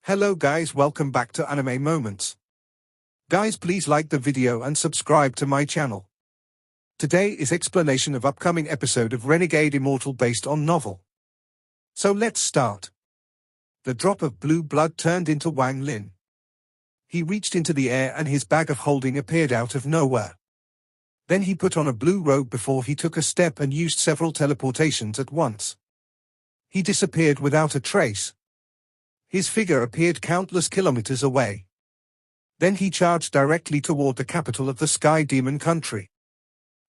Hello guys, welcome back to Anime Moments. Guys, please like the video and subscribe to my channel. Today is explanation of upcoming episode of Renegade Immortal based on novel. So let's start. The drop of blue blood turned into Wang Lin. He reached into the air and his bag of holding appeared out of nowhere. Then he put on a blue robe before he took a step and used several teleportations at once. He disappeared without a trace. His figure appeared countless kilometers away. Then he charged directly toward the capital of the Sky Demon country.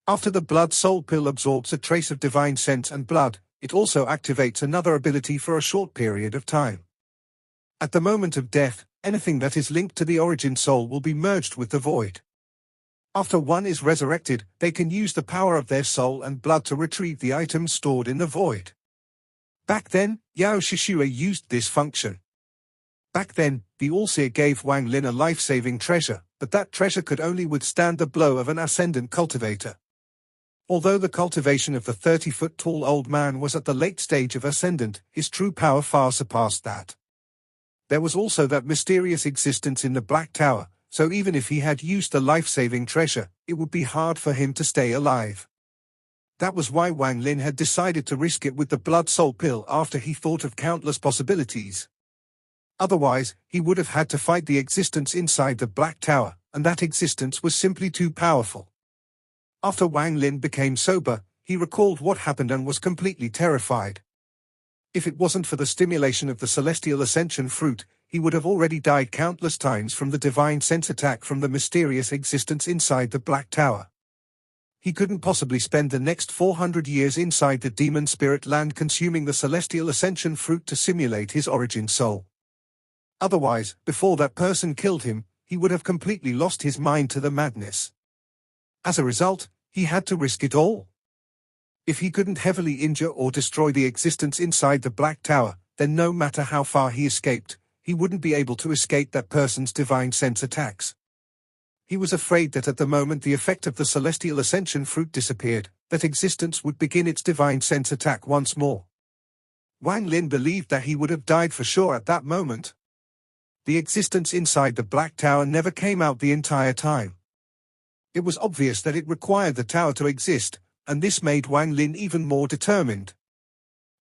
After the Blood Soul Pill absorbs a trace of divine sense and blood, it also activates another ability for a short period of time. At the moment of death, anything that is linked to the origin soul will be merged with the void. After one is resurrected, they can use the power of their soul and blood to retrieve the items stored in the void. Back then, Yao Shishue used this function. Back then, the Allseer gave Wang Lin a life-saving treasure, but that treasure could only withstand the blow of an ascendant cultivator. Although the cultivation of the 30-foot-tall old man was at the late stage of ascendant, his true power far surpassed that. There was also that mysterious existence in the Black Tower, so even if he had used the life-saving treasure, it would be hard for him to stay alive. That was why Wang Lin had decided to risk it with the Blood Soul Pill after he thought of countless possibilities. Otherwise, he would have had to fight the existence inside the Black Tower, and that existence was simply too powerful. After Wang Lin became sober, he recalled what happened and was completely terrified. If it wasn't for the stimulation of the Celestial Ascension fruit, he would have already died countless times from the divine sense attack from the mysterious existence inside the Black Tower. He couldn't possibly spend the next 400 years inside the demon spirit land consuming the Celestial Ascension fruit to simulate his origin soul. Otherwise, before that person killed him, he would have completely lost his mind to the madness. As a result, he had to risk it all. If he couldn't heavily injure or destroy the existence inside the Black Tower, then no matter how far he escaped, he wouldn't be able to escape that person's divine sense attacks. He was afraid that at the moment the effect of the Celestial Ascension fruit disappeared, that existence would begin its divine sense attack once more. Wang Lin believed that he would have died for sure at that moment. The existence inside the Black Tower never came out the entire time. It was obvious that it required the tower to exist, and this made Wang Lin even more determined.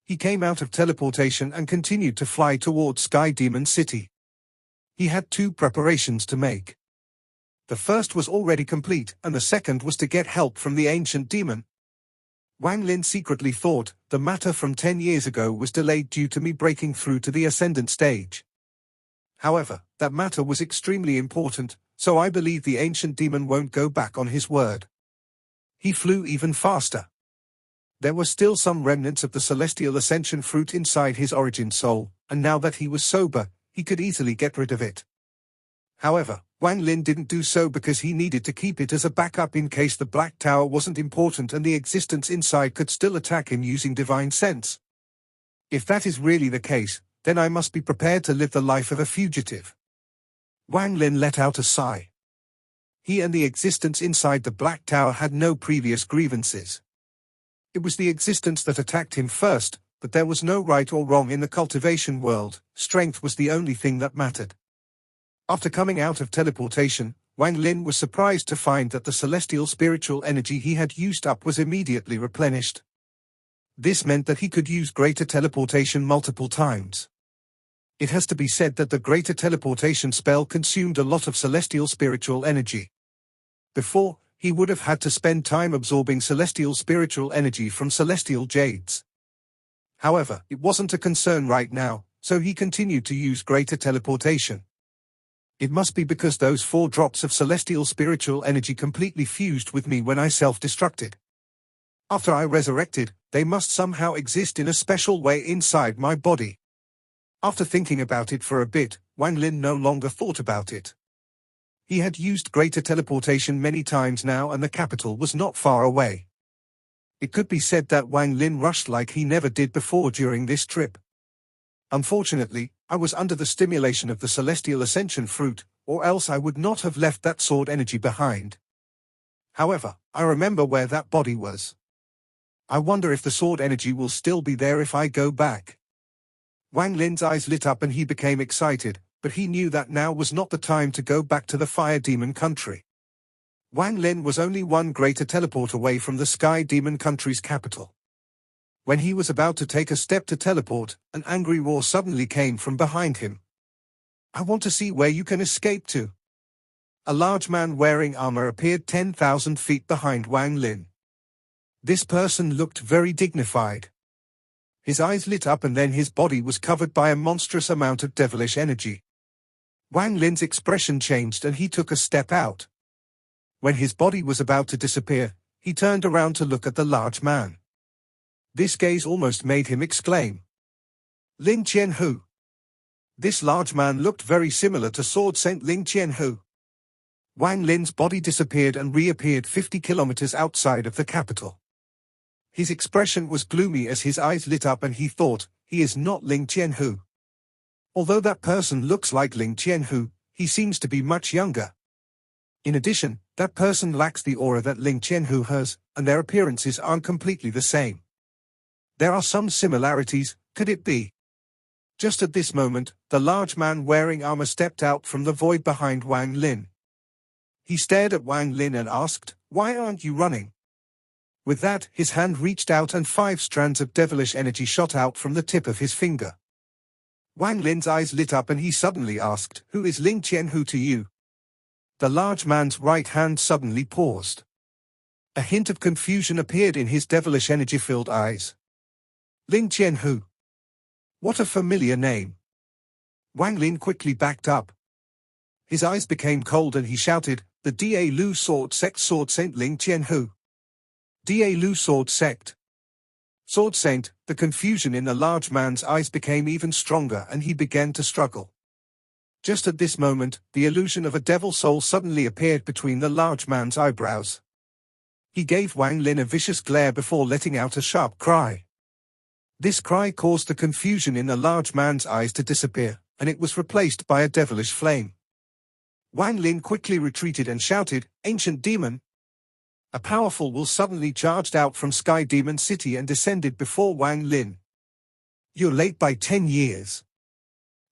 He came out of teleportation and continued to fly toward Sky Demon City. He had two preparations to make. The first was already complete, and the second was to get help from the ancient demon. Wang Lin secretly thought the matter from 10 years ago was delayed due to me breaking through to the ascendant stage. However, that matter was extremely important, so I believe the ancient demon won't go back on his word. He flew even faster. There were still some remnants of the Celestial Ascension fruit inside his origin soul, and now that he was sober, he could easily get rid of it. However, Wang Lin didn't do so because he needed to keep it as a backup in case the Black Tower wasn't important and the existence inside could still attack him using divine sense. If that is really the case, then I must be prepared to live the life of a fugitive. Wang Lin let out a sigh. He and the existence inside the Black Tower had no previous grievances. It was the existence that attacked him first, but there was no right or wrong in the cultivation world, strength was the only thing that mattered. After coming out of teleportation, Wang Lin was surprised to find that the celestial spiritual energy he had used up was immediately replenished. This meant that he could use greater teleportation multiple times. It has to be said that the greater teleportation spell consumed a lot of celestial spiritual energy. Before, he would have had to spend time absorbing celestial spiritual energy from celestial jades. However, it wasn't a concern right now, so he continued to use greater teleportation. It must be because those 4 drops of celestial spiritual energy completely fused with me when I self-destructed. After I resurrected, they must somehow exist in a special way inside my body. After thinking about it for a bit, Wang Lin no longer thought about it. He had used greater teleportation many times now and the capital was not far away. It could be said that Wang Lin rushed like he never did before during this trip. Unfortunately, I was under the stimulation of the Celestial Ascension fruit, or else I would not have left that sword energy behind. However, I remember where that body was. I wonder if the sword energy will still be there if I go back. Wang Lin's eyes lit up and he became excited, but he knew that now was not the time to go back to the Fire Demon country. Wang Lin was only one greater teleport away from the Sky Demon country's capital. When he was about to take a step to teleport, an angry roar suddenly came from behind him. "I want to see where you can escape to." A large man wearing armor appeared 10,000 feet behind Wang Lin. This person looked very dignified. His eyes lit up and then his body was covered by a monstrous amount of devilish energy. Wang Lin's expression changed and he took a step out. When his body was about to disappear, he turned around to look at the large man. This gaze almost made him exclaim, "Ling Qianhu." This large man looked very similar to Sword Saint Ling Qianhu. Wang Lin's body disappeared and reappeared 50 kilometers outside of the capital. His expression was gloomy as his eyes lit up and he thought, he is not Ling Qianhu. Although that person looks like Ling Qianhu, he seems to be much younger. In addition, that person lacks the aura that Ling Qianhu has, and their appearances aren't completely the same. There are some similarities, could it be? Just at this moment, the large man wearing armor stepped out from the void behind Wang Lin. He stared at Wang Lin and asked, "Why aren't you running?" With that, his hand reached out and 5 strands of devilish energy shot out from the tip of his finger. Wang Lin's eyes lit up and he suddenly asked, "Who is Ling Qianhu to you?" The large man's right hand suddenly paused. A hint of confusion appeared in his devilish energy-filled eyes. Ling Qianhu. What a familiar name. Wang Lin quickly backed up. His eyes became cold and he shouted, "The Da Lu Sword Sect Sword Saint Ling Qianhu." Da Lu Sword Sect. Sword Saint. The confusion in the large man's eyes became even stronger and he began to struggle. Just at this moment, the illusion of a devil soul suddenly appeared between the large man's eyebrows. He gave Wang Lin a vicious glare before letting out a sharp cry. This cry caused the confusion in the large man's eyes to disappear, and it was replaced by a devilish flame. Wang Lin quickly retreated and shouted, "Ancient demon!" A powerful will suddenly charged out from Sky Demon City and descended before Wang Lin. "You're late by 10 years.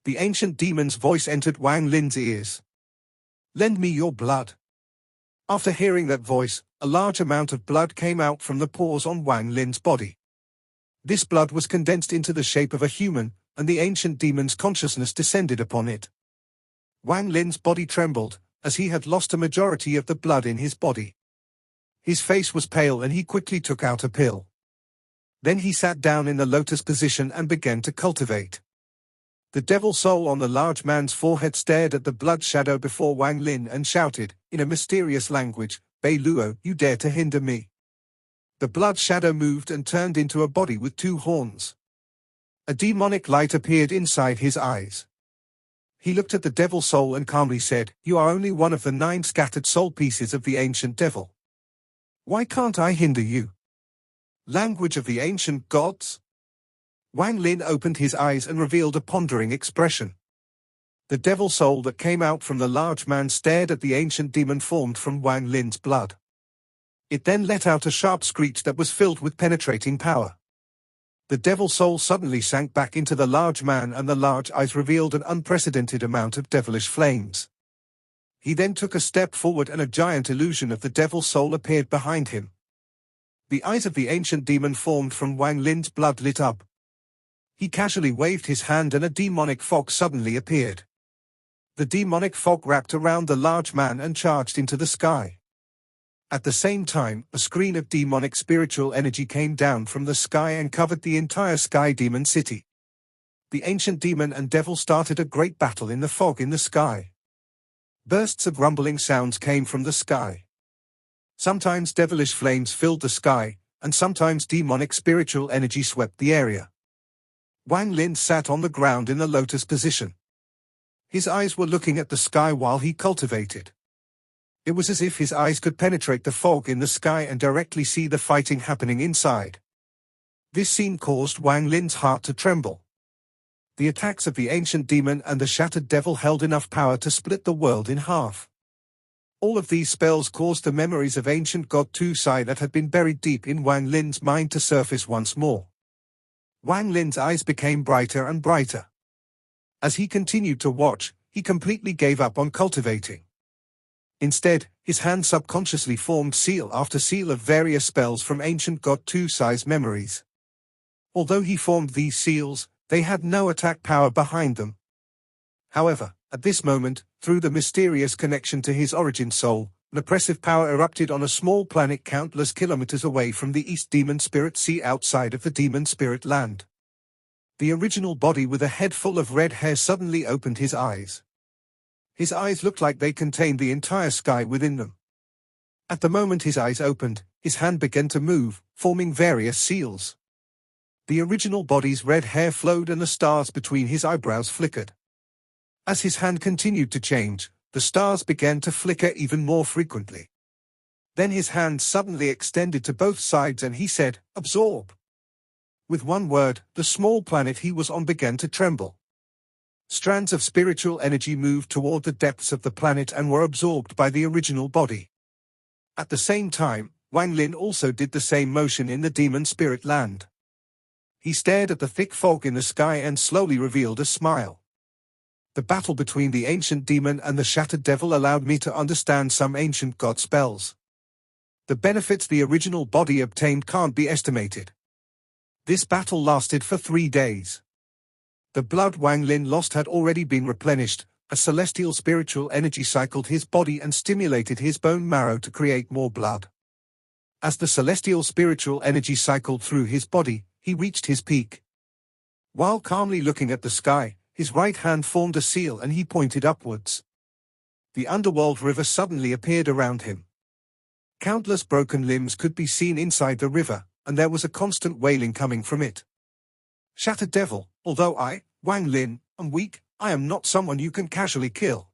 The ancient demon's voice entered Wang Lin's ears. "Lend me your blood." After hearing that voice, a large amount of blood came out from the pores on Wang Lin's body. This blood was condensed into the shape of a human, and the ancient demon's consciousness descended upon it. Wang Lin's body trembled, as he had lost a majority of the blood in his body. His face was pale and he quickly took out a pill. Then he sat down in the lotus position and began to cultivate. The devil soul on the large man's forehead stared at the blood shadow before Wang Lin and shouted, in a mysterious language, "Bei Luo, you dare to hinder me." The blood shadow moved and turned into a body with 2 horns. A demonic light appeared inside his eyes. He looked at the devil soul and calmly said, "You are only one of the 9 scattered soul pieces of the ancient devil. Why can't I hinder you?" Language of the ancient gods? Wang Lin opened his eyes and revealed a pondering expression. The devil soul that came out from the large man stared at the ancient demon formed from Wang Lin's blood. It then let out a sharp screech that was filled with penetrating power. The devil soul suddenly sank back into the large man and the large eyes revealed an unprecedented amount of devilish flames. He then took a step forward and a giant illusion of the devil soul appeared behind him. The eyes of the ancient demon formed from Wang Lin's blood lit up. He casually waved his hand and a demonic fog suddenly appeared. The demonic fog wrapped around the large man and charged into the sky. At the same time, a screen of demonic spiritual energy came down from the sky and covered the entire Sky Demon City. The ancient demon and devil started a great battle in the fog in the sky. Bursts of rumbling sounds came from the sky. Sometimes devilish flames filled the sky, and sometimes demonic spiritual energy swept the area. Wang Lin sat on the ground in the lotus position. His eyes were looking at the sky while he cultivated. It was as if his eyes could penetrate the fog in the sky and directly see the fighting happening inside. This scene caused Wang Lin's heart to tremble. The attacks of the ancient demon and the shattered devil held enough power to split the world in half. All of these spells caused the memories of ancient god Tu Sai that had been buried deep in Wang Lin's mind to surface once more. Wang Lin's eyes became brighter and brighter. As he continued to watch, he completely gave up on cultivating. Instead, his hand subconsciously formed seal after seal of various spells from ancient God 2-size memories. Although he formed these seals, they had no attack power behind them. However, at this moment, through the mysterious connection to his origin soul, an oppressive power erupted on a small planet countless kilometers away from the East Demon Spirit Sea outside of the Demon Spirit Land. The original body with a head full of red hair suddenly opened his eyes. His eyes looked like they contained the entire sky within them. At the moment his eyes opened, his hand began to move, forming various seals. The original body's red hair flowed and the stars between his eyebrows flickered. As his hand continued to change, the stars began to flicker even more frequently. Then his hand suddenly extended to both sides and he said, "Absorb." With one word, the small planet he was on began to tremble. Strands of spiritual energy moved toward the depths of the planet and were absorbed by the original body. At the same time, Wang Lin also did the same motion in the Demon Spirit Land. He stared at the thick fog in the sky and slowly revealed a smile. The battle between the ancient demon and the shattered devil allowed me to understand some ancient god spells. The benefits the original body obtained can't be estimated. This battle lasted for 3 days. The blood Wang Lin lost had already been replenished. A celestial spiritual energy cycled his body and stimulated his bone marrow to create more blood. As the celestial spiritual energy cycled through his body, he reached his peak. While calmly looking at the sky, his right hand formed a seal and he pointed upwards. The underworld river suddenly appeared around him. Countless broken limbs could be seen inside the river, and there was a constant wailing coming from it. "Shattered devil, although I, Wang Lin, am weak, I am not someone you can casually kill."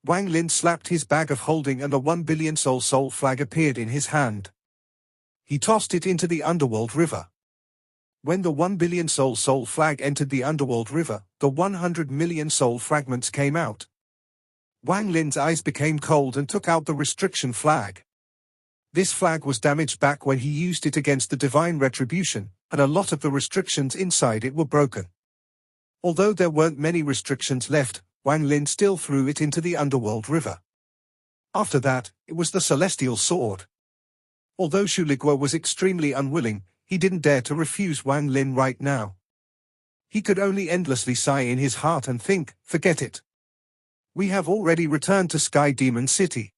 Wang Lin slapped his bag of holding and a 1 billion soul flag appeared in his hand. He tossed it into the underworld river. When the 1 billion soul flag entered the underworld river, the 100 million soul fragments came out. Wang Lin's eyes became cold and took out the restriction flag. This flag was damaged back when he used it against the divine retribution, and a lot of the restrictions inside it were broken. Although there weren't many restrictions left, Wang Lin still threw it into the underworld river. After that, it was the celestial sword. Although Shuligua was extremely unwilling, he didn't dare to refuse Wang Lin right now. He could only endlessly sigh in his heart and think, "Forget it. We have already returned to Sky Demon City.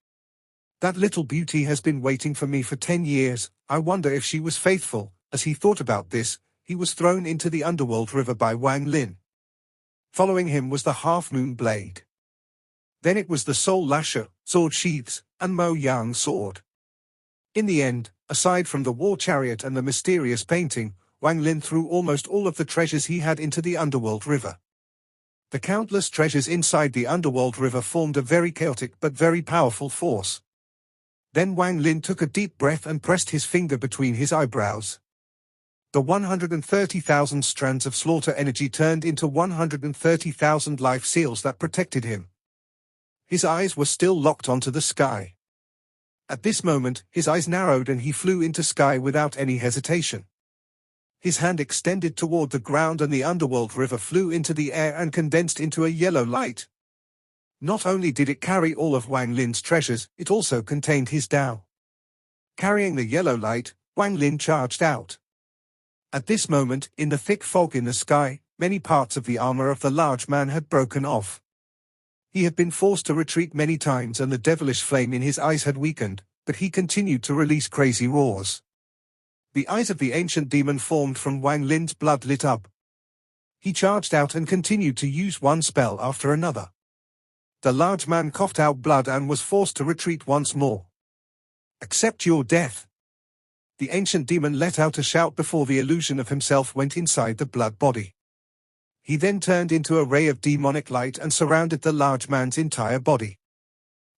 That little beauty has been waiting for me for 10 years, I wonder if she was faithful." As he thought about this, he was thrown into the underworld river by Wang Lin. Following him was the half-moon blade. Then it was the soul lasher, sword sheaths, and Mo Yang sword. In the end, aside from the war chariot and the mysterious painting, Wang Lin threw almost all of the treasures he had into the underworld river. The countless treasures inside the underworld river formed a very chaotic but very powerful force. Then Wang Lin took a deep breath and pressed his finger between his eyebrows. The 130,000 strands of slaughter energy turned into 130,000 life seals that protected him. His eyes were still locked onto the sky. At this moment, his eyes narrowed and he flew into sky without any hesitation. His hand extended toward the ground and the underworld river flew into the air and condensed into a yellow light. Not only did it carry all of Wang Lin's treasures, it also contained his Tao. Carrying the yellow light, Wang Lin charged out. At this moment, in the thick fog in the sky, many parts of the armor of the large man had broken off. He had been forced to retreat many times and the devilish flame in his eyes had weakened, but he continued to release crazy roars. The eyes of the ancient demon formed from Wang Lin's blood lit up. He charged out and continued to use one spell after another. The large man coughed out blood and was forced to retreat once more. "Accept your death." The ancient demon let out a shout before the illusion of himself went inside the blood body. He then turned into a ray of demonic light and surrounded the large man's entire body.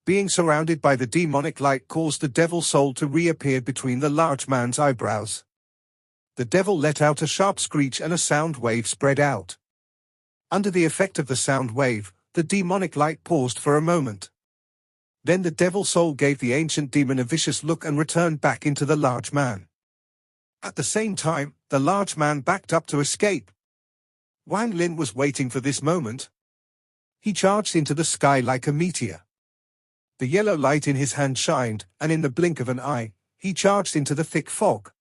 Being surrounded by the demonic light caused the devil soul to reappear between the large man's eyebrows. The devil let out a sharp screech and a sound wave spread out. Under the effect of the sound wave, the demonic light paused for a moment. Then the devil soul gave the ancient demon a vicious look and returned back into the large man. At the same time, the large man backed up to escape. Wang Lin was waiting for this moment. He charged into the sky like a meteor. The yellow light in his hand shined, and in the blink of an eye, he charged into the thick fog.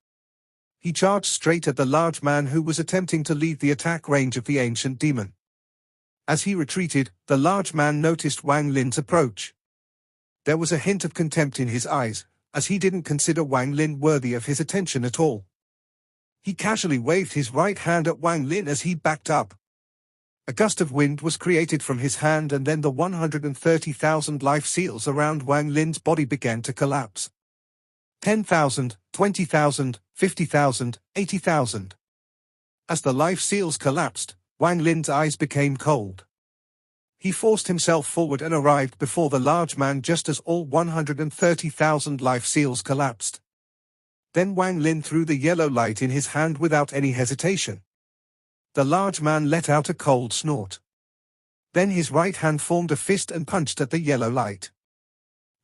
He charged straight at the large man who was attempting to leave the attack range of the ancient demon. As he retreated, the large man noticed Wang Lin's approach. There was a hint of contempt in his eyes, as he didn't consider Wang Lin worthy of his attention at all. He casually waved his right hand at Wang Lin as he backed up. A gust of wind was created from his hand, and then the 130,000 life seals around Wang Lin's body began to collapse. 10,000, 20,000, 50,000, 80,000. As the life seals collapsed, Wang Lin's eyes became cold. He forced himself forward and arrived before the large man just as all 130,000 life seals collapsed. Then Wang Lin threw the yellow light in his hand without any hesitation. The large man let out a cold snort. Then his right hand formed a fist and punched at the yellow light.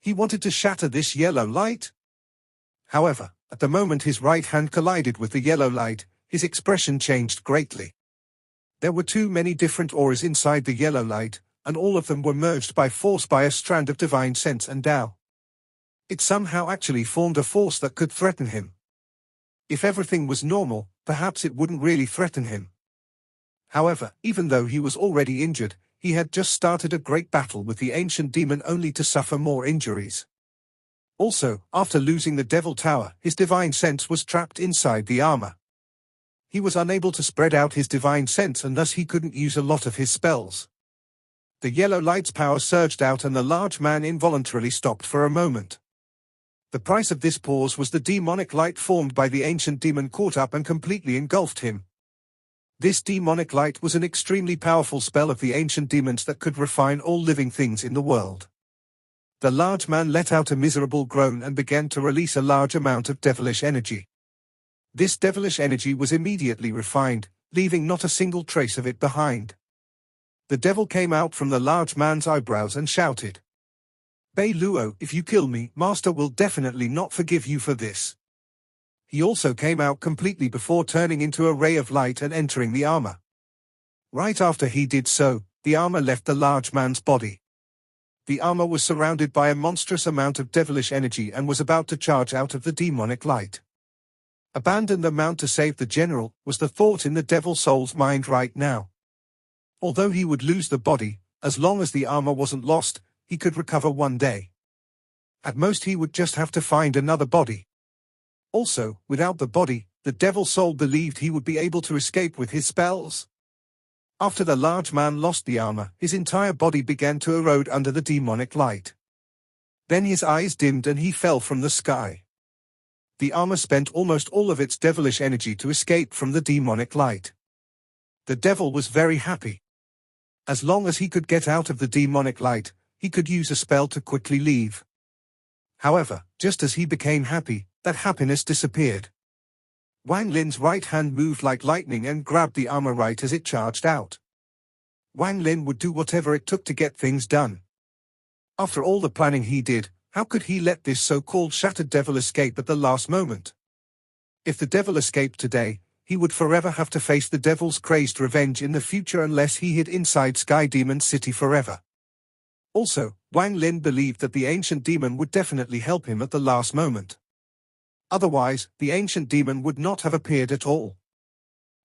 He wanted to shatter this yellow light. However, at the moment his right hand collided with the yellow light, his expression changed greatly. There were too many different auras inside the yellow light, and all of them were merged by force by a strand of divine sense and Tao. It somehow actually formed a force that could threaten him. If everything was normal, perhaps it wouldn't really threaten him. However, even though he was already injured, he had just started a great battle with the ancient demon only to suffer more injuries. Also, after losing the Devil Tower, his divine sense was trapped inside the armor. He was unable to spread out his divine sense, and thus he couldn't use a lot of his spells. The yellow light's power surged out and the large man involuntarily stopped for a moment. The price of this pause was the demonic light formed by the ancient demon caught up and completely engulfed him. This demonic light was an extremely powerful spell of the ancient demons that could refine all living things in the world. The large man let out a miserable groan and began to release a large amount of devilish energy. This devilish energy was immediately refined, leaving not a single trace of it behind. The devil came out from the large man's eyebrows and shouted, "Bei Luo, if you kill me, Master will definitely not forgive you for this." He also came out completely before turning into a ray of light and entering the armor. Right after he did so, the armor left the large man's body. The armor was surrounded by a monstrous amount of devilish energy and was about to charge out of the demonic light. Abandon the mount to save the general, was the thought in the devil soul's mind right now. Although he would lose the body, as long as the armor wasn't lost, he could recover one day. At most he would just have to find another body. Also, without the body, the devil soul believed he would be able to escape with his spells. After the large man lost the armor, his entire body began to erode under the demonic light. Then his eyes dimmed and he fell from the sky. The armor spent almost all of its devilish energy to escape from the demonic light. The devil was very happy. As long as he could get out of the demonic light, he could use a spell to quickly leave. However, just as he became happy, that happiness disappeared. Wang Lin's right hand moved like lightning and grabbed the armor right as it charged out. Wang Lin would do whatever it took to get things done. After all the planning he did, how could he let this so-called shattered devil escape at the last moment? If the devil escaped today, he would forever have to face the devil's crazed revenge in the future unless he hid inside Sky Demon City forever. Also, Wang Lin believed that the ancient demon would definitely help him at the last moment. Otherwise, the ancient demon would not have appeared at all.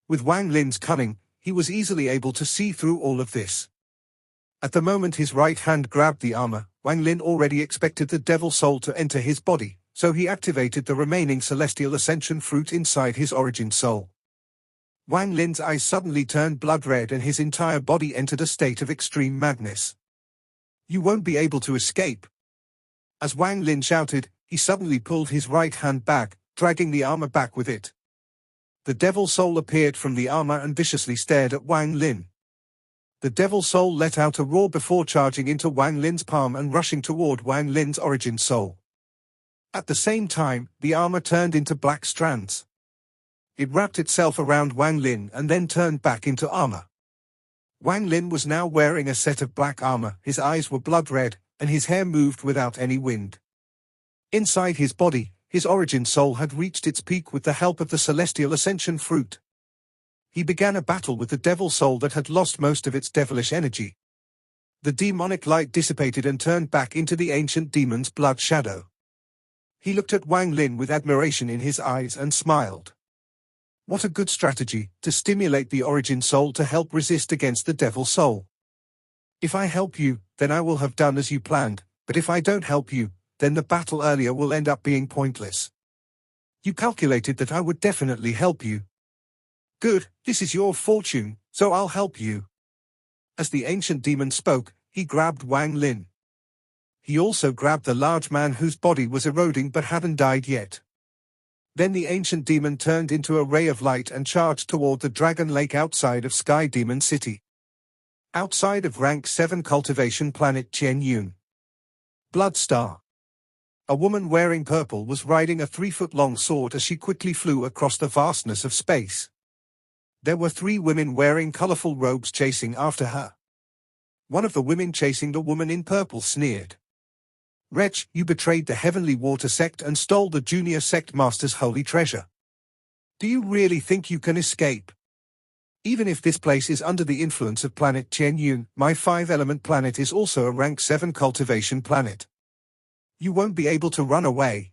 With Wang Lin's cunning, he was easily able to see through all of this. At the moment his right hand grabbed the armor, Wang Lin already expected the devil soul to enter his body, so he activated the remaining celestial ascension fruit inside his origin soul. Wang Lin's eyes suddenly turned blood red and his entire body entered a state of extreme madness. "You won't be able to escape." As Wang Lin shouted, he suddenly pulled his right hand back, dragging the armor back with it. The devil soul appeared from the armor and viciously stared at Wang Lin. The devil soul let out a roar before charging into Wang Lin's palm and rushing toward Wang Lin's origin soul. At the same time, the armor turned into black strands. It wrapped itself around Wang Lin and then turned back into armor. Wang Lin was now wearing a set of black armor, his eyes were blood red, and his hair moved without any wind. Inside his body, his origin soul had reached its peak with the help of the celestial ascension fruit. He began a battle with the devil soul that had lost most of its devilish energy. The demonic light dissipated and turned back into the ancient demon's blood shadow. He looked at Wang Lin with admiration in his eyes and smiled. What a good strategy, to stimulate the origin soul to help resist against the devil soul. If I help you, then I will have done as you planned, but if I don't help you, then the battle earlier will end up being pointless. You calculated that I would definitely help you. Good, this is your fortune, so I'll help you. As the ancient demon spoke, he grabbed Wang Lin. He also grabbed the large man whose body was eroding but hadn't died yet. Then the ancient demon turned into a ray of light and charged toward the Dragon Lake outside of Sky Demon City. Outside of Rank 7 cultivation planet Qianyun. Bloodstar. A woman wearing purple was riding a 3-foot-long sword as she quickly flew across the vastness of space. There were 3 women wearing colorful robes chasing after her. One of the women chasing the woman in purple sneered. Wretch, you betrayed the Heavenly Water Sect and stole the Junior Sect Master's holy treasure. Do you really think you can escape? Even if this place is under the influence of planet Qianyun, my 5-element planet is also a Rank 7 cultivation planet. You won't be able to run away.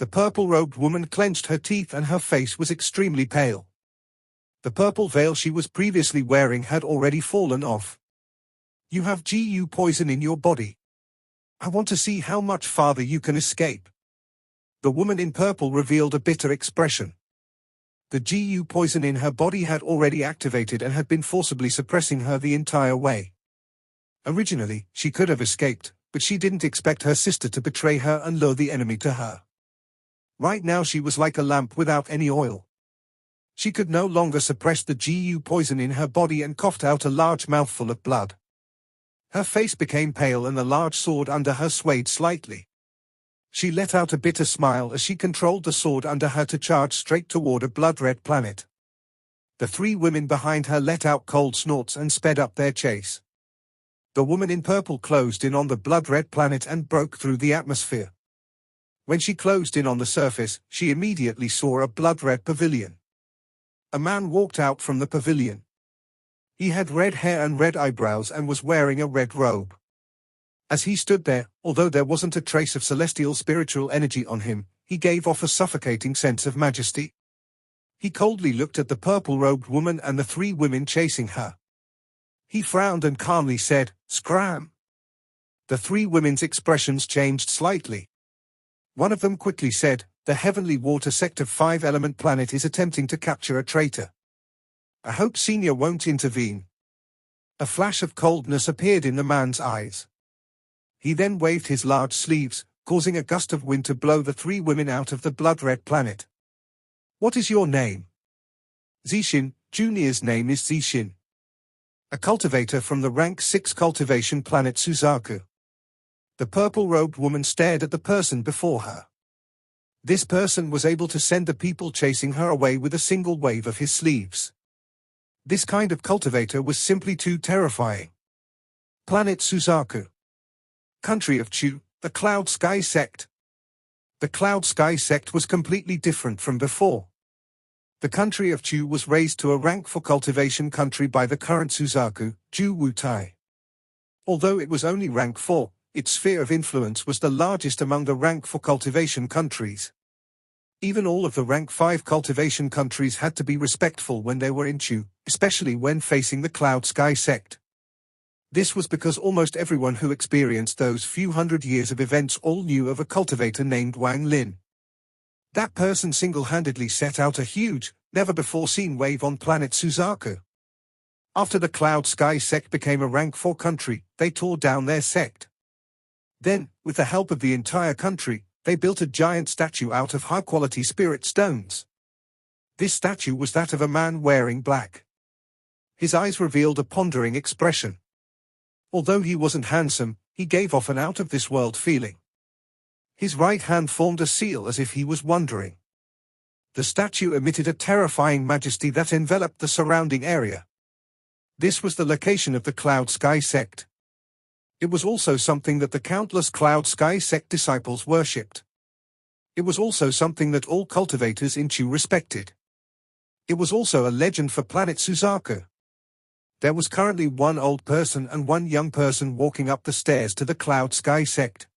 The purple-robed woman clenched her teeth and her face was extremely pale. The purple veil she was previously wearing had already fallen off. You have GU poison in your body. I want to see how much farther you can escape. The woman in purple revealed a bitter expression. The GU poison in her body had already activated and had been forcibly suppressing her the entire way. Originally, she could have escaped, but she didn't expect her sister to betray her and lure the enemy to her. Right now she was like a lamp without any oil. She could no longer suppress the GU poison in her body and coughed out a large mouthful of blood. Her face became pale and the large sword under her swayed slightly. She let out a bitter smile as she controlled the sword under her to charge straight toward a blood-red planet. The 3 women behind her let out cold snorts and sped up their chase. The woman in purple closed in on the blood-red planet and broke through the atmosphere. When she closed in on the surface, she immediately saw a blood-red pavilion. A man walked out from the pavilion. He had red hair and red eyebrows and was wearing a red robe. As he stood there, although there wasn't a trace of celestial spiritual energy on him, he gave off a suffocating sense of majesty. He coldly looked at the purple-robed woman and the 3 women chasing her. He frowned and calmly said, "Scram." The 3 women's expressions changed slightly. One of them quickly said, "The Heavenly Water Sect of 5-element planet is attempting to capture a traitor. I hope Senior won't intervene." A flash of coldness appeared in the man's eyes. He then waved his large sleeves, causing a gust of wind to blow the 3 women out of the blood-red planet. "What is your name?" "Zishin, Junior's name is Zishin. A cultivator from the Rank 6 cultivation planet Suzaku." The purple-robed woman stared at the person before her. This person was able to send the people chasing her away with a single wave of his sleeves. This kind of cultivator was simply too terrifying. Planet Suzaku. Country of Chu, the Cloud Sky Sect. The Cloud Sky Sect was completely different from before. The country of Chu was raised to a rank for cultivation country by the current Suzaku, Ju Wutai. Although it was only rank 4, its sphere of influence was the largest among the rank 4 cultivation countries. Even all of the rank 5 cultivation countries had to be respectful when they were in Chu, especially when facing the Cloud Sky Sect. This was because almost everyone who experienced those few hundred years of events all knew of a cultivator named Wang Lin. That person single-handedly set out a huge, never-before-seen wave on planet Suzaku. After the Cloud Sky Sect became a rank 4 country, they tore down their sect. Then, with the help of the entire country, they built a giant statue out of high-quality spirit stones. This statue was that of a man wearing black. His eyes revealed a pondering expression. Although he wasn't handsome, he gave off an out-of-this-world feeling. His right hand formed a seal as if he was wondering. The statue emitted a terrifying majesty that enveloped the surrounding area. This was the location of the Cloud Sky Sect. It was also something that the countless Cloud Sky Sect disciples worshipped. It was also something that all cultivators in Chu respected. It was also a legend for planet Suzaku. There was currently one old person and one young person walking up the stairs to the Cloud Sky sect.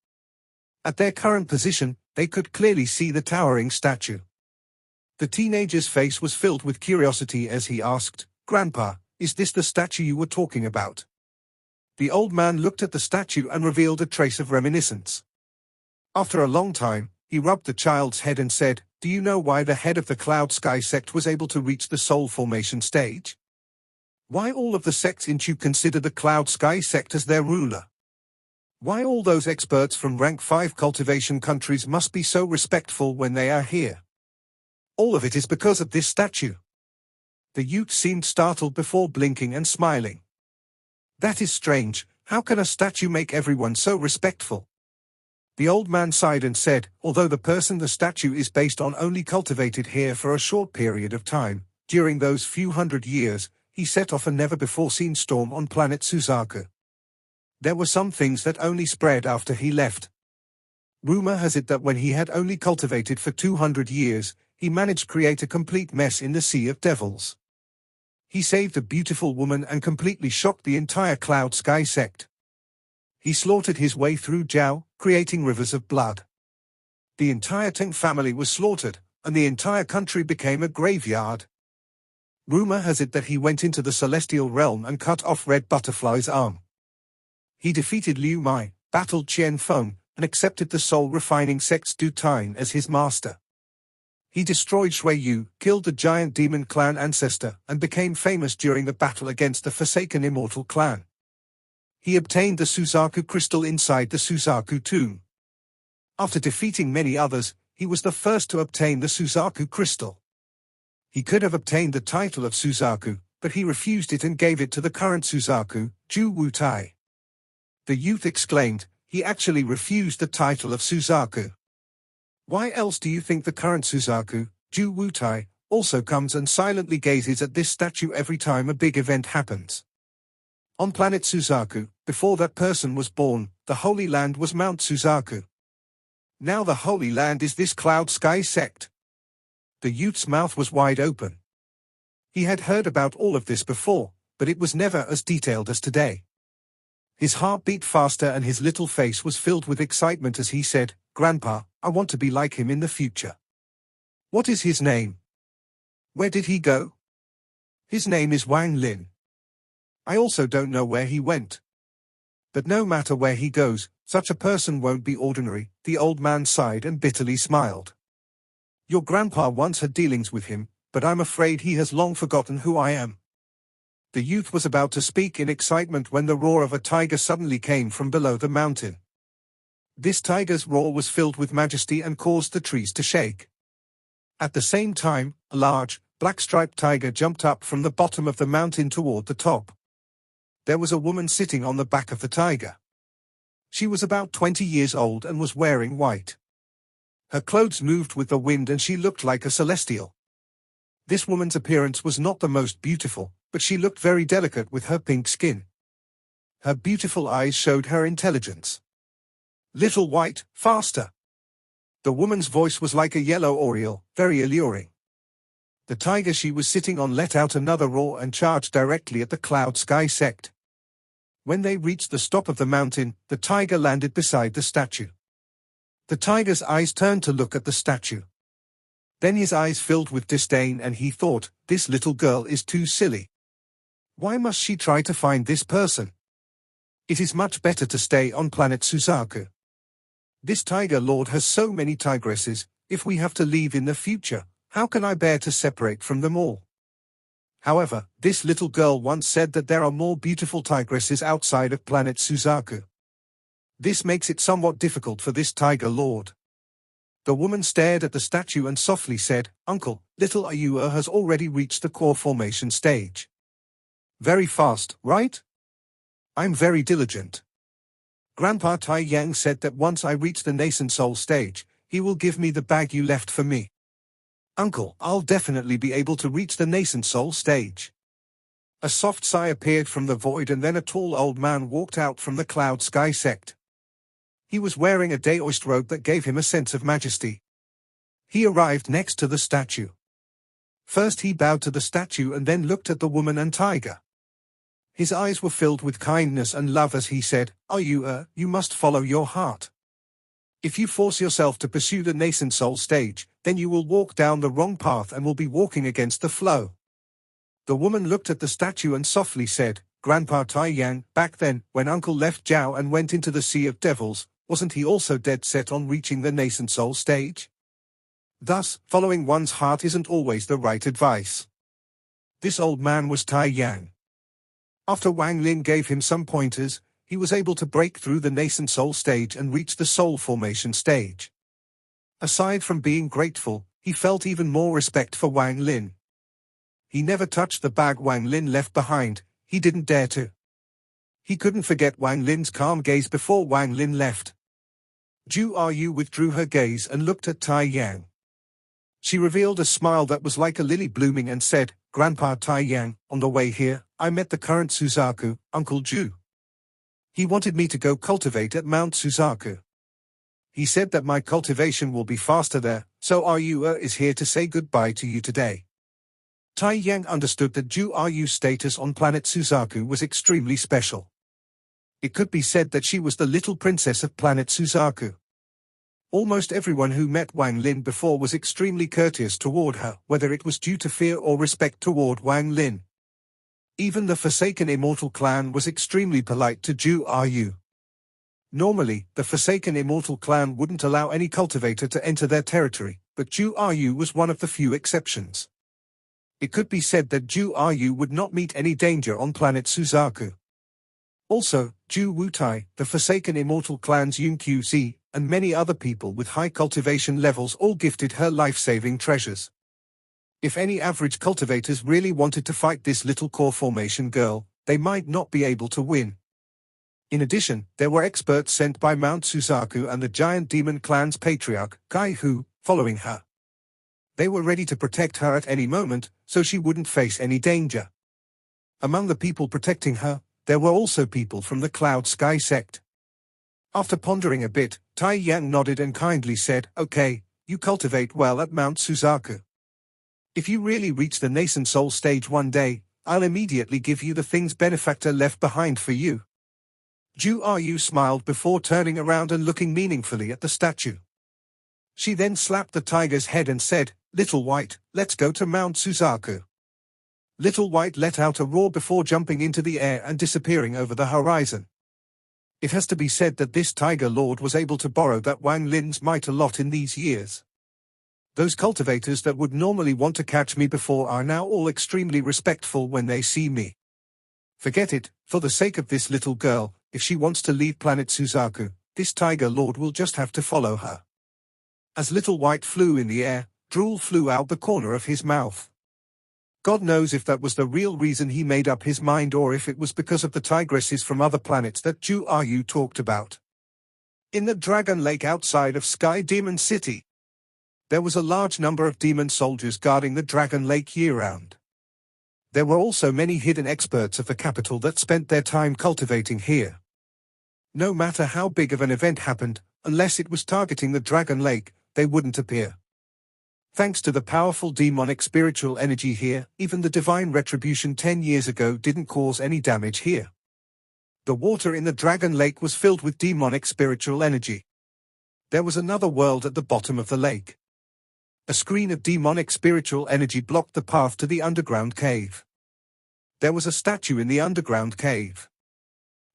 At their current position, they could clearly see the towering statue. The teenager's face was filled with curiosity as he asked, "Grandpa, is this the statue you were talking about?" The old man looked at the statue and revealed a trace of reminiscence. After a long time, he rubbed the child's head and said, "Do you know why the head of the Cloud Sky sect was able to reach the soul formation stage? Why all of the sects in you consider the Cloud Sky sect as their ruler? Why all those experts from rank 5 cultivation countries must be so respectful when they are here? All of it is because of this statue." The youth seemed startled before blinking and smiling. "That is strange. How can a statue make everyone so respectful?" The old man sighed and said, "Although the person the statue is based on only cultivated here for a short period of time, during those few hundred years, he set off a never-before-seen storm on planet Suzaku. There were some things that only spread after he left. Rumor has it that when he had only cultivated for 200 years, he managed to create a complete mess in the Sea of Devils. He saved a beautiful woman and completely shocked the entire Cloud Sky sect. He slaughtered his way through Jiao, creating rivers of blood. The entire Tang family was slaughtered, and the entire country became a graveyard. Rumor has it that he went into the celestial realm and cut off Red Butterfly's arm. He defeated Liu Mai, battled Qian Feng, and accepted the soul-refining sect's Du Tine as his master. He destroyed Shui Yu, killed the giant demon clan ancestor, and became famous during the battle against the Forsaken Immortal clan. He obtained the Suzaku crystal inside the Suzaku tomb. After defeating many others, he was the first to obtain the Suzaku crystal. He could have obtained the title of Suzaku, but he refused it and gave it to the current Suzaku, Ju Wutai. The youth exclaimed, "He actually refused the title of Suzaku. Why else do you think the current Suzaku, Ju Wutai, also comes and silently gazes at this statue every time a big event happens?" On planet Suzaku, before that person was born, the Holy Land was Mount Suzaku. Now the Holy Land is this Cloud Sky sect. The youth's mouth was wide open. He had heard about all of this before, but it was never as detailed as today. His heart beat faster and his little face was filled with excitement as he said, "Grandpa, I want to be like him in the future." "What is his name? Where did he go?" "His name is Wang Lin. I also don't know where he went. But no matter where he goes, such a person won't be ordinary." The old man sighed and bitterly smiled. "Your grandpa once had dealings with him, but I'm afraid he has long forgotten who I am." The youth was about to speak in excitement when the roar of a tiger suddenly came from below the mountain. This tiger's roar was filled with majesty and caused the trees to shake. At the same time, a large, black-striped tiger jumped up from the bottom of the mountain toward the top. There was a woman sitting on the back of the tiger. She was about 20 years old and was wearing white. Her clothes moved with the wind and she looked like a celestial. This woman's appearance was not the most beautiful, but she looked very delicate with her pink skin. Her beautiful eyes showed her intelligence. "Little white, faster!" The woman's voice was like a yellow oriole, very alluring. The tiger she was sitting on let out another roar and charged directly at the Cloud Sky sect. When they reached the top of the mountain, the tiger landed beside the statue. The tiger's eyes turned to look at the statue. Then his eyes filled with disdain and he thought, "This little girl is too silly. Why must she try to find this person? It is much better to stay on planet Suzaku. This tiger lord has so many tigresses. If we have to leave in the future, how can I bear to separate from them all?" However, this little girl once said that there are more beautiful tigresses outside of planet Suzaku. This makes it somewhat difficult for this tiger lord. The woman stared at the statue and softly said, "Uncle, little Ayua has already reached the core formation stage. Very fast, right? I'm very diligent. Grandpa Tai Yang said that once I reach the nascent soul stage, he will give me the bag you left for me. Uncle, I'll definitely be able to reach the nascent soul stage." A soft sigh appeared from the void and then a tall old man walked out from the Cloud Sky sect. He was wearing a Daoist robe that gave him a sense of majesty. He arrived next to the statue. First he bowed to the statue and then looked at the woman and tiger. His eyes were filled with kindness and love as he said, you must follow your heart. If you force yourself to pursue the nascent soul stage, then you will walk down the wrong path and will be walking against the flow. The woman looked at the statue and softly said, Grandpa Tai Yang, back then, when Uncle left Zhao and went into the Sea of Devils, wasn't he also dead set on reaching the nascent soul stage? Thus, following one's heart isn't always the right advice. This old man was Tai Yang. After Wang Lin gave him some pointers, he was able to break through the nascent soul stage and reach the soul formation stage. Aside from being grateful, he felt even more respect for Wang Lin. He never touched the bag Wang Lin left behind, he didn't dare to. He couldn't forget Wang Lin's calm gaze before Wang Lin left. Zhu Yu withdrew her gaze and looked at Tai Yang. She revealed a smile that was like a lily blooming and said, Grandpa Tai Yang, on the way here, I met the current Suzaku, Uncle Zhu. He wanted me to go cultivate at Mount Suzaku. He said that my cultivation will be faster there, so Ryu is here to say goodbye to you today. Tai Yang understood that Zhu Ryu's status on planet Suzaku was extremely special. It could be said that she was the little princess of planet Suzaku. Almost everyone who met Wang Lin before was extremely courteous toward her, whether it was due to fear or respect toward Wang Lin. Even the Forsaken Immortal clan was extremely polite to Zhu Ryu. Normally, the Forsaken Immortal clan wouldn't allow any cultivator to enter their territory, but Zhu Ryu was one of the few exceptions. It could be said that Zhu Ryu would not meet any danger on planet Suzaku. Also, Zhu Wutai, the Forsaken Immortal clan's Yun QZ, and many other people with high cultivation levels all gifted her life-saving treasures. If any average cultivators really wanted to fight this little core formation girl, they might not be able to win. In addition, there were experts sent by Mount Suzaku and the giant demon clan's patriarch, Kai Hu, following her. They were ready to protect her at any moment, so she wouldn't face any danger. Among the people protecting her, there were also people from the Cloud Sky sect. After pondering a bit, Tai Yang nodded and kindly said, Okay, you cultivate well at Mount Suzaku. If you really reach the nascent soul stage one day, I'll immediately give you the things benefactor left behind for you. Zhu Ryu smiled before turning around and looking meaningfully at the statue. She then slapped the tiger's head and said, Little White, let's go to Mount Suzaku. Little White let out a roar before jumping into the air and disappearing over the horizon. It has to be said that this Tiger Lord was able to borrow that Wang Lin's might a lot in these years. Those cultivators that would normally want to catch me before are now all extremely respectful when they see me. Forget it, for the sake of this little girl, if she wants to leave planet Suzaku, this Tiger Lord will just have to follow her. As Little White flew in the air, drool flew out the corner of his mouth. God knows if that was the real reason he made up his mind or if it was because of the tigresses from other planets that Zhu Ryu talked about. In the Dragon Lake outside of Sky Demon City, there was a large number of demon soldiers guarding the Dragon Lake year-round. There were also many hidden experts of the capital that spent their time cultivating here. No matter how big of an event happened, unless it was targeting the Dragon Lake, they wouldn't appear. Thanks to the powerful demonic spiritual energy here, even the divine retribution 10 years ago didn't cause any damage here. The water in the Dragon Lake was filled with demonic spiritual energy. There was another world at the bottom of the lake. A screen of demonic spiritual energy blocked the path to the underground cave. There was a statue in the underground cave.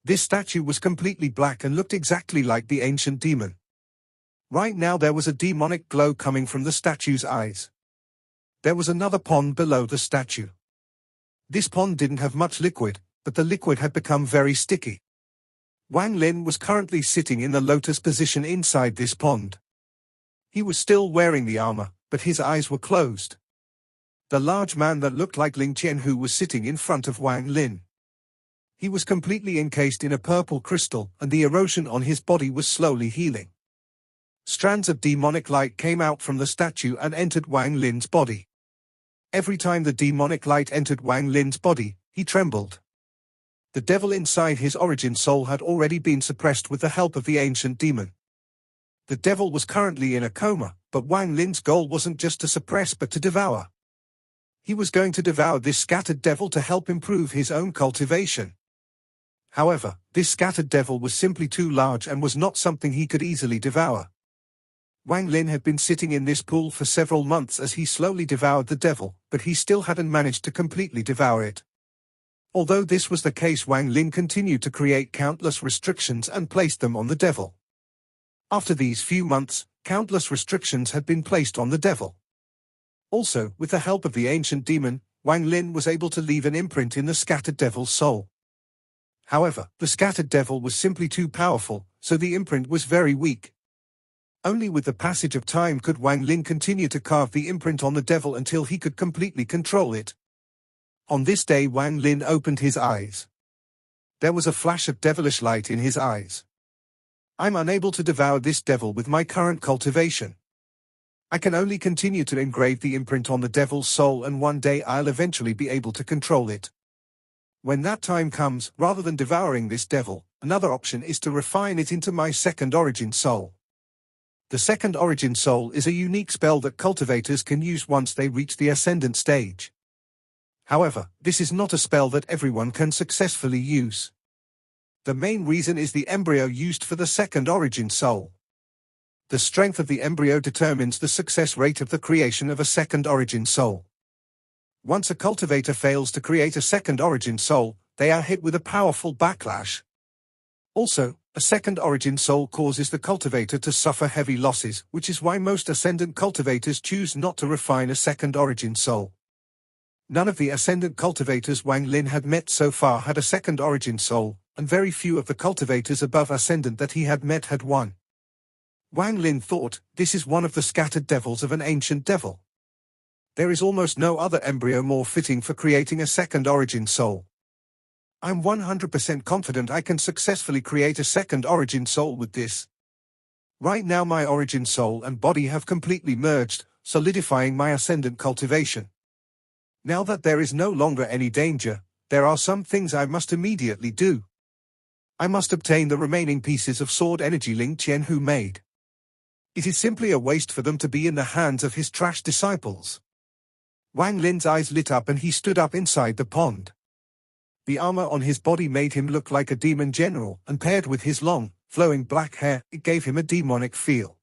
This statue was completely black and looked exactly like the ancient demon. Right now there was a demonic glow coming from the statue's eyes. There was another pond below the statue. This pond didn't have much liquid, but the liquid had become very sticky. Wang Lin was currently sitting in the lotus position inside this pond. He was still wearing the armor, but his eyes were closed. The large man that looked like Ling Qianhu was sitting in front of Wang Lin. He was completely encased in a purple crystal, and the erosion on his body was slowly healing. Strands of demonic light came out from the statue and entered Wang Lin's body. Every time the demonic light entered Wang Lin's body, he trembled. The devil inside his origin soul had already been suppressed with the help of the ancient demon. The devil was currently in a coma, but Wang Lin's goal wasn't just to suppress but to devour. He was going to devour this scattered devil to help improve his own cultivation. However, this scattered devil was simply too large and was not something he could easily devour. Wang Lin had been sitting in this pool for several months as he slowly devoured the devil, but he still hadn't managed to completely devour it. Although this was the case, Wang Lin continued to create countless restrictions and placed them on the devil. After these few months, countless restrictions had been placed on the devil. Also, with the help of the ancient demon, Wang Lin was able to leave an imprint in the scattered devil's soul. However, the scattered devil was simply too powerful, so the imprint was very weak. Only with the passage of time could Wang Lin continue to carve the imprint on the devil until he could completely control it. On this day, Wang Lin opened his eyes. There was a flash of devilish light in his eyes. I'm unable to devour this devil with my current cultivation. I can only continue to engrave the imprint on the devil's soul, and one day I'll eventually be able to control it. When that time comes, rather than devouring this devil, another option is to refine it into my second origin soul. The second origin soul is a unique spell that cultivators can use once they reach the ascendant stage. However, this is not a spell that everyone can successfully use. The main reason is the embryo used for the second origin soul. The strength of the embryo determines the success rate of the creation of a second origin soul. Once a cultivator fails to create a second origin soul, they are hit with a powerful backlash. Also, a second origin soul causes the cultivator to suffer heavy losses, which is why most ascendant cultivators choose not to refine a second origin soul. None of the ascendant cultivators Wang Lin had met so far had a second origin soul, and very few of the cultivators above ascendant that he had met had one. Wang Lin thought, this is one of the scattered devils of an ancient devil. There is almost no other embryo more fitting for creating a second origin soul. I'm 100% confident I can successfully create a second origin soul with this. Right now my origin soul and body have completely merged, solidifying my ascendant cultivation. Now that there is no longer any danger, there are some things I must immediately do. I must obtain the remaining pieces of sword energy Ling Qianhu made. It is simply a waste for them to be in the hands of his trash disciples. Wang Lin's eyes lit up and he stood up inside the pond. The armor on his body made him look like a demon general, and paired with his long, flowing black hair, it gave him a demonic feel.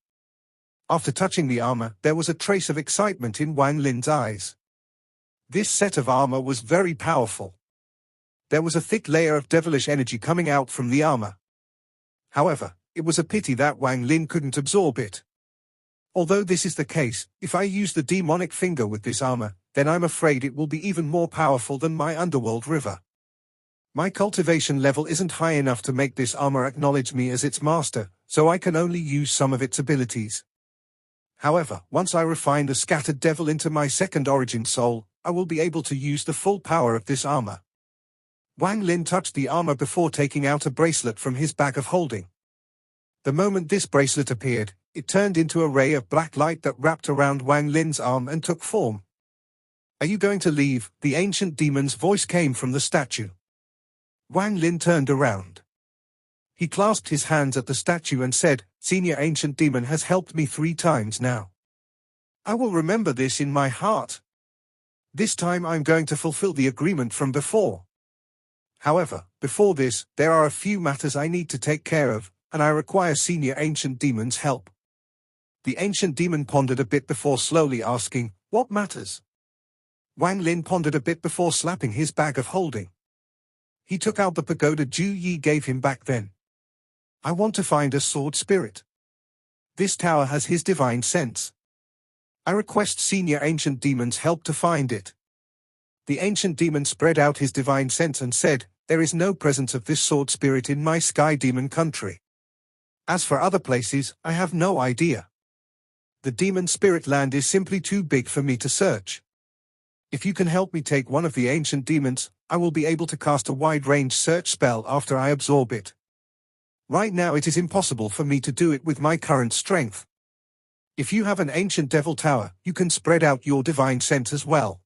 After touching the armor, there was a trace of excitement in Wang Lin's eyes. This set of armor was very powerful. There was a thick layer of devilish energy coming out from the armor. However, it was a pity that Wang Lin couldn't absorb it. Although this is the case, if I use the demonic finger with this armor, then I'm afraid it will be even more powerful than my underworld river. My cultivation level isn't high enough to make this armor acknowledge me as its master, so I can only use some of its abilities. However, once I refine the scattered devil into my second origin soul, I will be able to use the full power of this armor. Wang Lin touched the armor before taking out a bracelet from his bag of holding. The moment this bracelet appeared, it turned into a ray of black light that wrapped around Wang Lin's arm and took form. Are you going to leave? The ancient demon's voice came from the statue. Wang Lin turned around. He clasped his hands at the statue and said, Senior Ancient Demon has helped me 3 times now. I will remember this in my heart. This time I'm going to fulfill the agreement from before. However, before this, there are a few matters I need to take care of, and I require Senior Ancient Demon's help. The Ancient Demon pondered a bit before slowly asking, what matters? Wang Lin pondered a bit before slapping his bag of holding. He took out the pagoda Ju Yi gave him back then. I want to find a sword spirit. This tower has his divine sense. I request Senior Ancient Demon's help to find it. The Ancient Demon spread out his divine sense and said, there is no presence of this sword spirit in my Sky Demon country. As for other places, I have no idea. The Demon Spirit Land is simply too big for me to search. If you can help me take one of the ancient demons, I will be able to cast a wide-range search spell after I absorb it. Right now it is impossible for me to do it with my current strength. If you have an ancient devil tower, you can spread out your divine sense as well.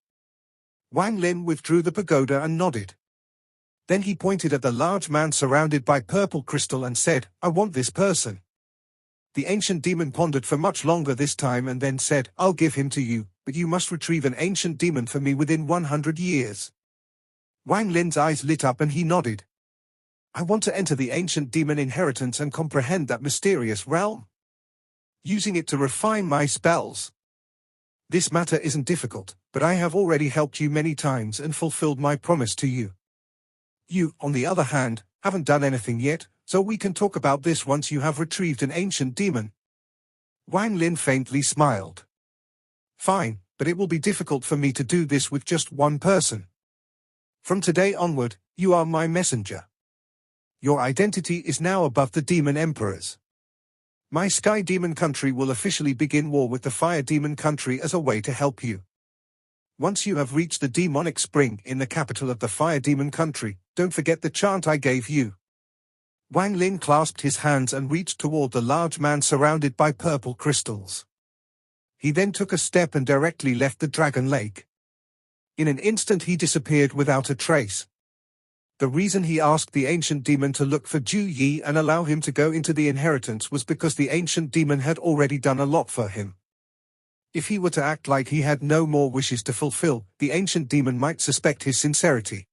Wang Lin withdrew the pagoda and nodded. Then he pointed at the large man surrounded by purple crystal and said, I want this person. The ancient demon pondered for much longer this time and then said, "I'll give him to you, but you must retrieve an ancient demon for me within 100 years. Wang Lin's eyes lit up and he nodded. "I want to enter the ancient demon inheritance and comprehend that mysterious realm, using it to refine my spells. This matter isn't difficult, but I have already helped you many times and fulfilled my promise to you. You, on the other hand, haven't done anything yet, so we can talk about this once you have retrieved an ancient demon." Wang Lin faintly smiled. "Fine, but it will be difficult for me to do this with just one person. From today onward, you are my messenger. Your identity is now above the demon emperors. My Sky Demon country will officially begin war with the Fire Demon country as a way to help you. Once you have reached the demonic spring in the capital of the Fire Demon country, don't forget the chant I gave you." Wang Lin clasped his hands and reached toward the large man surrounded by purple crystals. He then took a step and directly left the Dragon Lake. In an instant he disappeared without a trace. The reason he asked the ancient demon to look for Ju Yi and allow him to go into the inheritance was because the ancient demon had already done a lot for him. If he were to act like he had no more wishes to fulfill, the ancient demon might suspect his sincerity.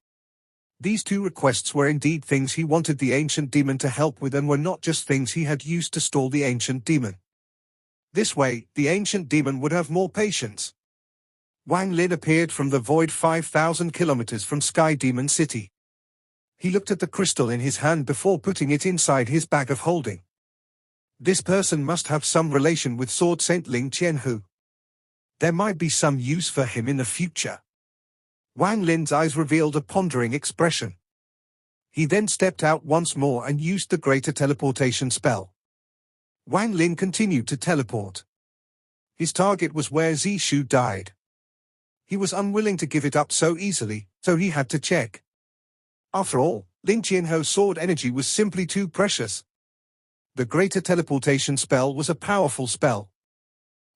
These two requests were indeed things he wanted the ancient demon to help with and were not just things he had used to stall the ancient demon. This way, the ancient demon would have more patience. Wang Lin appeared from the void 5,000 kilometers from Sky Demon City. He looked at the crystal in his hand before putting it inside his bag of holding. This person must have some relation with Sword Saint Ling Qianhu. There might be some use for him in the future. Wang Lin's eyes revealed a pondering expression. He then stepped out once more and used the greater teleportation spell. Wang Lin continued to teleport. His target was where Zishu died. He was unwilling to give it up so easily, so he had to check. After all, Ling Qianhu's sword energy was simply too precious. The greater teleportation spell was a powerful spell.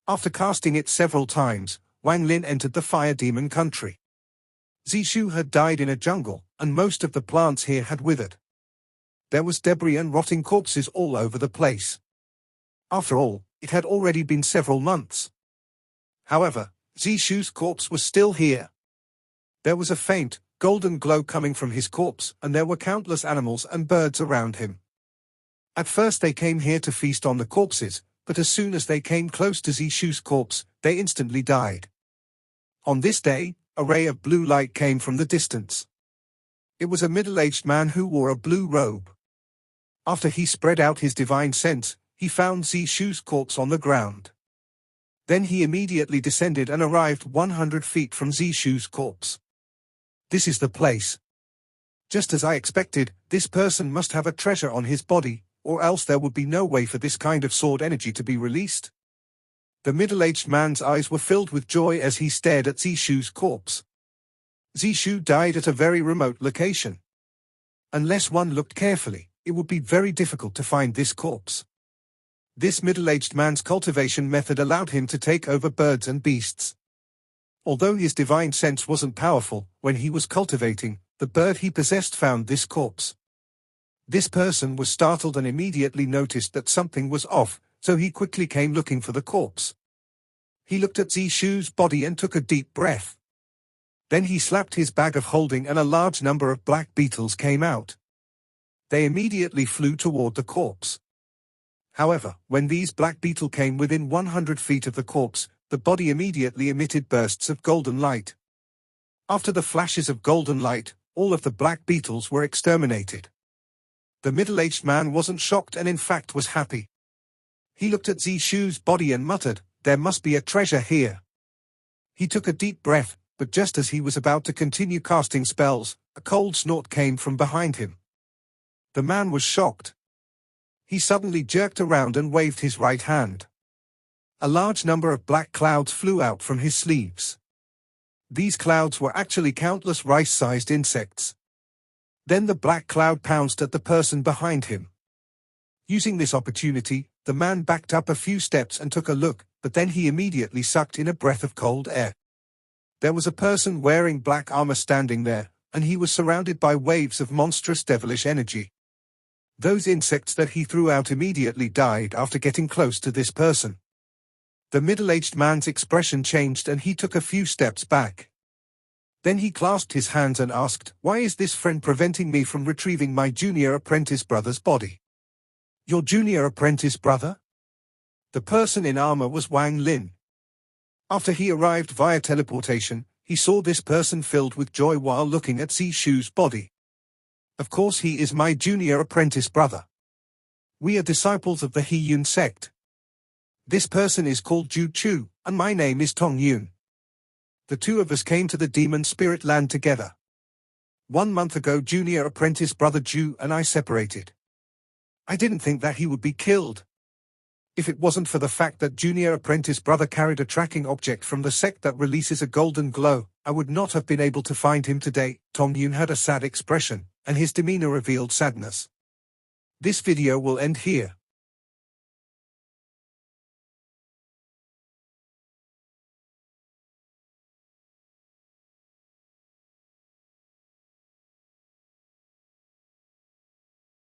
After casting it several times, Wang Lin entered the Fire Demon country. Zishu had died in a jungle, and most of the plants here had withered. There was debris and rotting corpses all over the place. After all, it had already been several months. However, Zishu's corpse was still here. There was a faint, golden glow coming from his corpse, and there were countless animals and birds around him. At first they came here to feast on the corpses, but as soon as they came close to Zishu's corpse, they instantly died. On this day, a ray of blue light came from the distance. It was a middle-aged man who wore a blue robe. After he spread out his divine sense, he found Zishu's corpse on the ground. Then he immediately descended and arrived 100 feet from Zishu's corpse. "This is the place. Just as I expected, this person must have a treasure on his body, or else there would be no way for this kind of sword energy to be released." The middle-aged man's eyes were filled with joy as he stared at Zishu's corpse. Zishu died at a very remote location. Unless one looked carefully, it would be very difficult to find this corpse. This middle-aged man's cultivation method allowed him to take over birds and beasts. Although his divine sense wasn't powerful, when he was cultivating, the bird he possessed found this corpse. This person was startled and immediately noticed that something was off, so he quickly came looking for the corpse. He looked at Zishu's body and took a deep breath. Then he slapped his bag of holding and a large number of black beetles came out. They immediately flew toward the corpse. However, when these black beetle came within 100 feet of the corpse, the body immediately emitted bursts of golden light. After the flashes of golden light, all of the black beetles were exterminated. The middle-aged man wasn't shocked and in fact was happy. He looked at Zishu's body and muttered, "There must be a treasure here." He took a deep breath, but just as he was about to continue casting spells, a cold snort came from behind him. The man was shocked. He suddenly jerked around and waved his right hand. A large number of black clouds flew out from his sleeves. These clouds were actually countless rice-sized insects. Then the black cloud pounced at the person behind him. Using this opportunity, the man backed up a few steps and took a look, but then he immediately sucked in a breath of cold air. There was a person wearing black armor standing there, and he was surrounded by waves of monstrous devilish energy. Those insects that he threw out immediately died after getting close to this person. The middle-aged man's expression changed and he took a few steps back. Then he clasped his hands and asked, "Why is this friend preventing me from retrieving my junior apprentice brother's body?" "Your junior apprentice brother?" The person in armor was Wang Lin. After he arrived via teleportation, he saw this person filled with joy while looking at Shu's body. "Of course he is my junior apprentice brother. We are disciples of the He Yun sect. This person is called Ju Chu, and my name is Tong Yun. The two of us came to the demon spirit land together. 1 month ago junior apprentice brother Ju and I separated. I didn't think that he would be killed. If it wasn't for the fact that junior apprentice brother carried a tracking object from the sect that releases a golden glow, I would not have been able to find him today." Tong Yun had a sad expression, and his demeanor revealed sadness. This video will end here.